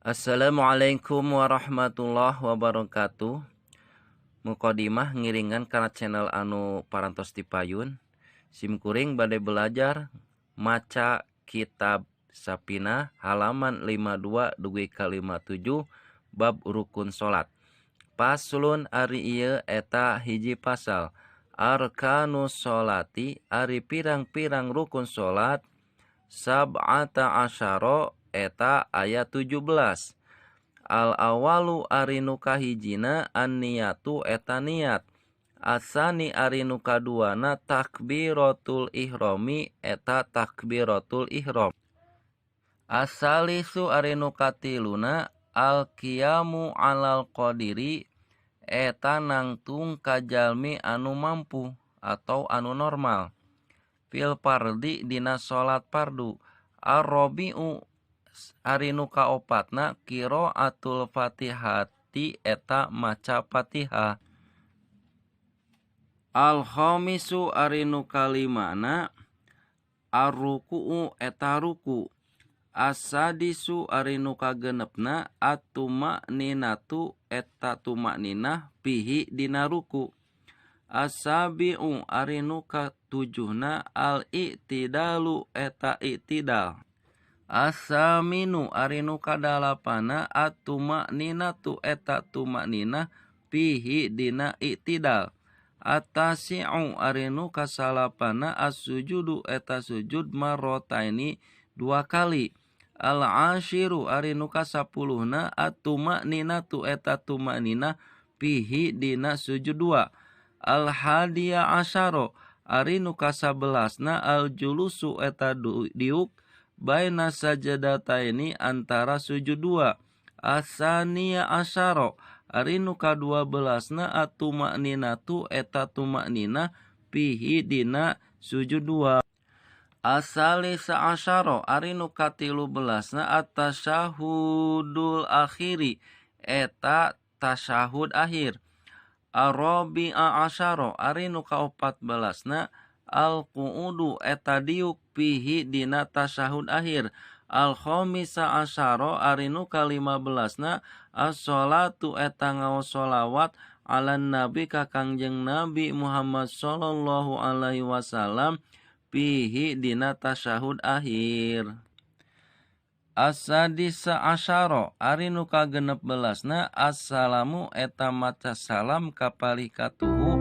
Assalamualaikum warahmatullahi wabarakatuh. Mukodimah ngiringan karena channel anu parantos ti payun. Simkuring bade belajar maca kitab Sapina halaman 52 dugi ka 57 bab rukun salat. Paslun ari ieu eta hiji pasal. Arkanus sholati ari pirang-pirang rukun salat sab'ata asyara eta ayat 17. Al awalu ari nu kahijina an niyatu eta niat. Asani ari nu kaduana takbiratul ihrami eta takbiratul ihram. Asalisu ari nu katiluna al qiyamu alal qadiri eta nangtung kajalmi anu mampu atau anu normal. Fil pardi dina salat pardu. Ar-rabi'u ari nu kaopatna qiraatul fatihati eta maca Fatihah. Al-khamisu ari nu kalimana ar-ruku'u eta ruku. As-sadisu ari nu kagenepna at-tuma'ninatu eta tuma'ninah pihi dina ruku. As-sabi'u ari nu katujuhna al-i'tidalu eta i'tidal. As-saminu ari nu kadalapana at-tuma'ninatu eta tuma'ninah pihi dina i'tidal. At-tasi'u ari nu kasalapana as-sujudu eta sujud marrotaini dua kali. Al-ashiru ari nu kasapuluhna at-tuma'ninatu eta tuma'ninah pihi dina sujud dua. Al-hadiya asyaro ari nu kasabelasna al-julusu eta diuk baina sajadataini antara sujud dua. Asaniya asyaro ari nu kadua belasna at-tuma'ninatu eta tuma'ninah pihi dina sujud dua. Asalisa asyaro ari nu katilu belasna at-tasyahudul akhiri eta tasyahud akhir. Ar-rabi'a asyara ari nu kaopat belasna al-qu'udu eta diuk pihi dina tasyahud akhir. Al-khamisa asyara ari nu kalima belasna as-sholatu eta ngaos sholawat alan nabi ka Kangjeng Nabi Muhammad sallallahu alaihi wasallam pihi dina tasyahud akhir. As-sadisa asyara ari nu kagenep belasna assalamu eta maca salam kapalikatuhu